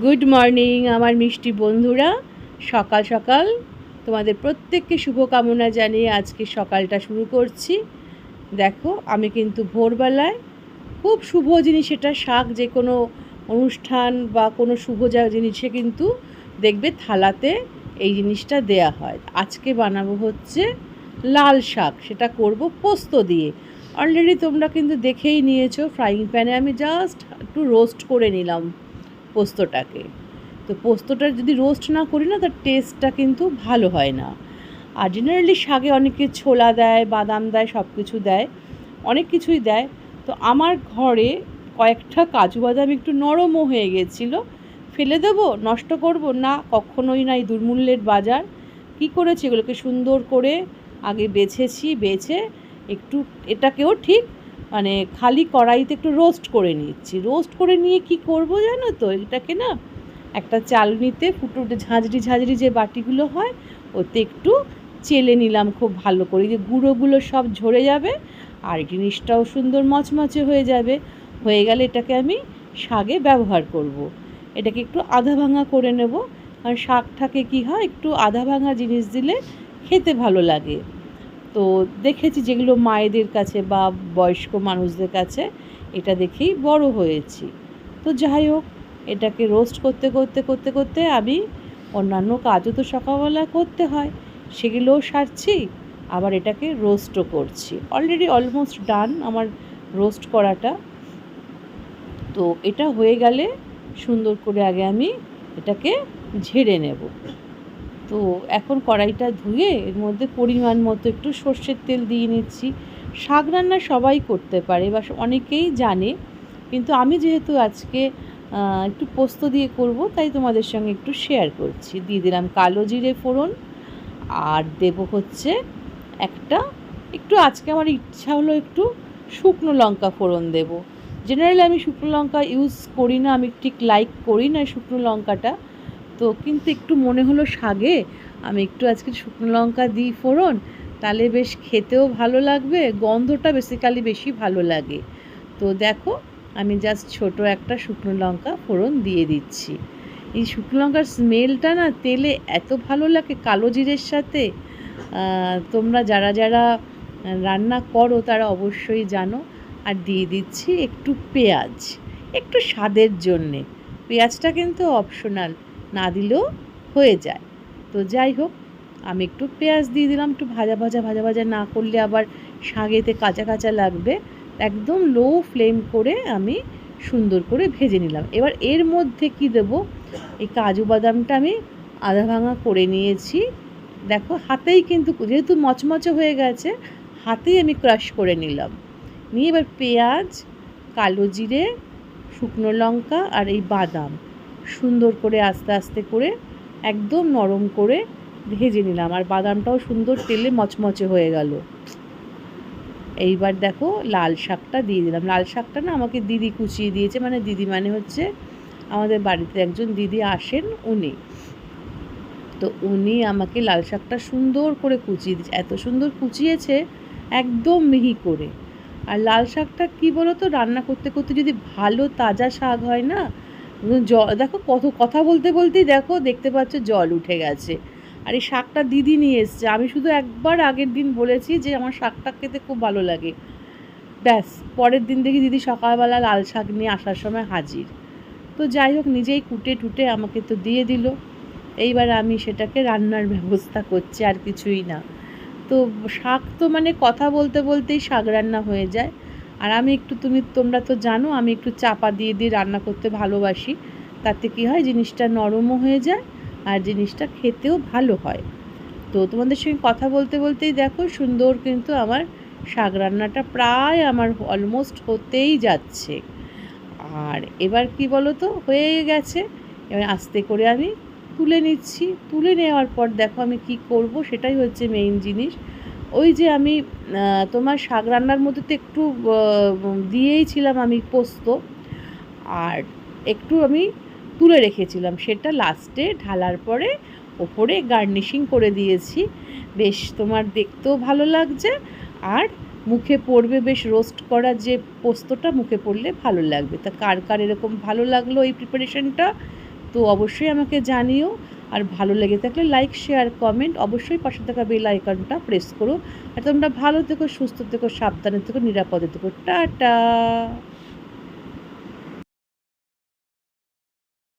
Good morning আমার মিষ্টি বন্ধুরা। সকাল সকাল তোমাদের প্রত্যেককে শুভকামনা জানিয়ে আজকে সকালটা শুরু করছি। দেখো আমি কিন্তু ভোরবেলায় খুব শুভ জিনিস, এটা শাক যে কোনো অনুষ্ঠান বা কোনো শুভ জিনিসে কিন্তু দেখবে থালাতে এই জিনিসটা দেয়া হয়। আজকে বানাবো হচ্ছে লাল শাক, সেটা করব পোস্ত দিয়ে। অলরেডি তোমরা কিন্তু দেখেই নিয়েছো, ফ্রাইং প্যানে আমি জাস্ট একটু রোস্ট করে নিলাম পোস্তটাকে। তো পোস্তটা যদি রোস্ট না করি না, তার টেস্টটা কিন্তু ভালো হয় না। আর জেনারেলি শাকে অনেকে ছোলা দেয়, বাদাম দেয়, সব কিছু দেয়, অনেক কিছুই দেয়। তো আমার ঘরে কয়েকটা কাজু বাদাম একটু নরমও হয়ে গেছিলো, ফেলে দেবো, নষ্ট করব না, কখনোই না। এই দুর্মূল্যের বাজার কী করেছি, এগুলোকে সুন্দর করে আগে বেছে একটু এটাকেও ঠিক মানে খালি কড়াইতে একটু রোস্ট করে নিচ্ছি। রোস্ট করে নিয়ে কি করব জানো তো, এটাকে না একটা চালনিতে ঝাঁঝরি যে বাটিগুলো হয়, ওতে একটু চেলে নিলাম খুব ভালো করে, যে গুঁড়োগুলো সব ঝরে যাবে আর জিনিসটাও সুন্দর মচমচে হয়ে যাবে। হয়ে গেলে এটাকে আমি শাকে ব্যবহার করব। এটাকে একটু আধা ভাঙা করে নেব, কারণ শাকটাকে কী হয়, একটু আধা ভাঙা জিনিস দিলে খেতে ভালো লাগে। তো দেখেছি যেগুলো মায়েদের কাছে বা বয়স্ক মানুষদের কাছে, এটা দেখেই বড় হয়েছি। তো যাই হোক, এটাকে রোস্ট করতে আমি অন্যান্য কাজও তো সকালবেলা করতে হয়, সেগুলোও সারছি, আবার এটাকে রোস্টও করছি। অলরেডি অলমোস্ট ডান আমার রোস্ট করাটা। তো এটা হয়ে গেলে সুন্দর করে আগে আমি এটাকে ঝেড়ে নেব। তো এখন কড়াইটা ধুয়ে এর মধ্যে পরিমাণ মতো একটু সর্ষের তেল দিয়ে নিচ্ছি। শাক রান্না সবাই করতে পারে বা অনেকেই জানে, কিন্তু আমি যেহেতু আজকে একটু পোস্ত দিয়ে করব, তাই তোমাদের সঙ্গে একটু শেয়ার করছি। দিয়ে দিলাম কালো জিরে ফোড়ন, আর দেব হচ্ছে একটু আজকে আমার ইচ্ছা হলো একটু শুকনো লঙ্কা ফোড়ন দেব। জেনারেলি আমি শুকনো লঙ্কা ইউজ করি না, আমি ঠিক লাইক করি না শুকনো লঙ্কাটা। তো কিন্তু একটু মনে হলো শাকে আমি একটু আজকে শুকনো লঙ্কা দিই ফোড়ন, তাহলে বেশ খেতেও ভালো লাগবে, গন্ধটা বেসিক্যালি বেশি ভালো লাগে। তো দেখো আমি জাস্ট ছোট একটা শুকনো লঙ্কা ফোড়ন দিয়ে দিচ্ছি। এই শুকনো লঙ্কার স্মেলটা না তেলে এত ভালো লাগে কালো জিরের সাথে। তোমরা যারা যারা রান্না করো তারা অবশ্যই জানো। আর দিয়ে দিচ্ছি একটু পেঁয়াজ, একটু স্বাদের জন্যে। পেঁয়াজটা কিন্তু অপশনাল, না দিলেও হয়ে যায়। তো যাই হোক, আমি একটু পেঁয়াজ দিয়ে দিলাম, একটু ভাজা না করলে আবার শাকেতে কাঁচা কাঁচা লাগবে। একদম লো ফ্লেম করে আমি সুন্দর করে ভেজে নিলাম। এবার এর মধ্যে কি দেব, এই কাজু বাদামটা আমি আধা ভাঙা করে নিয়েছি। দেখো হাতেই কিন্তু, যেহেতু মচমচে হয়ে গেছে, হাতেই আমি ক্রাশ করে নিলাম। নিয়ে এবার পেঁয়াজ, কালো জিরে, শুকনো লঙ্কা আর এই বাদাম সুন্দর করে আস্তে আস্তে করে একদম নরম করে ভেজে নিলাম। আর বাদামটাও সুন্দর তেলে মচমচে হয়ে গেল। এইবার দেখো লাল শাকটা দিয়ে দিলাম। লাল শাকটা না আমাকে দিদি কুচিয়ে দিয়েছে, মানে দিদি মানে হচ্ছে আমাদের বাড়িতে একজন দিদি আসেন, উনি আমাকে লাল শাকটা সুন্দর করে কুচিয়ে দিয়েছে। এত সুন্দর কুচিয়েছে, একদম মিহি করে। আর লাল শাকটা কী বলো তো, রান্না করতে যদি ভালো তাজা শাক হয় না, দেখো কত কথা বলতেই দেখতে পাচ্ছ জল উঠে গেছে। আর এই শাকটা দিদি নিয়ে এসছে, আমি শুধু একবার আগের দিন বলেছি যে আমার শাকটা খেতে খুব ভালো লাগে, ব্যাস পরের দিন দেখি দিদি সকালবেলা লাল শাক নিয়ে আসার সময় হাজির। তো যাই হোক, নিজেই কুটে আমাকে তো দিয়ে দিল। এইবার আমি সেটাকে রান্নার ব্যবস্থা করছি, আর কিছুই না। তো শাক তো মানে কথা বলতেই শাক রান্না হয়ে যায়। আর আমি একটু তোমরা তো জানো আমি একটু চাপা দিয়ে রান্না করতে ভালোবাসি। তাতে কি হয়, জিনিসটা নরমও হয়ে যায় আর জিনিসটা খেতেও ভালো হয়। তো তোমাদের সঙ্গে কথা বলতেই দেখো সুন্দর কিন্তু আমার শাক রান্নাটা প্রায় আমার অলমোস্ট হতেই যাচ্ছে। আর এবার কি বলো তো, হয়ে গেছে। এবার আস্তে করে আমি তুলে নিচ্ছি। তুলে নেওয়ার পর দেখো আমি কি করব, সেটাই হচ্ছে মেইন জিনিস। ওই যে আমি তোমার শাক রান্নার মধ্যে তো একটু দিয়েইছিলাম আমি পোস্ত, আর একটু আমি তুলে রেখেছিলাম, সেটা লাস্টে ঢালার পরে ওপরে গার্নিশিং করে দিয়েছি। বেশ তোমার দেখতেও ভালো লাগছে, আর মুখে পড়বে বেশ, রোস্ট করা যে পোস্তটা মুখে পড়লে ভালো লাগবে। তা কার এরকম ভালো লাগলো এই প্রিপারেশনটা, তো অবশ্যই আমাকে জানিও। আর ভালো লেগে থাকলে লাইক, শেয়ার, কমেন্ট, অবশ্যই পাশে থাকা বেল আইকনটা প্রেস করো। আর তোমরা ভালো থেকো, সুস্থ থেকো, সাবধানে থেকো, নিরাপদে থেকো। টাটা।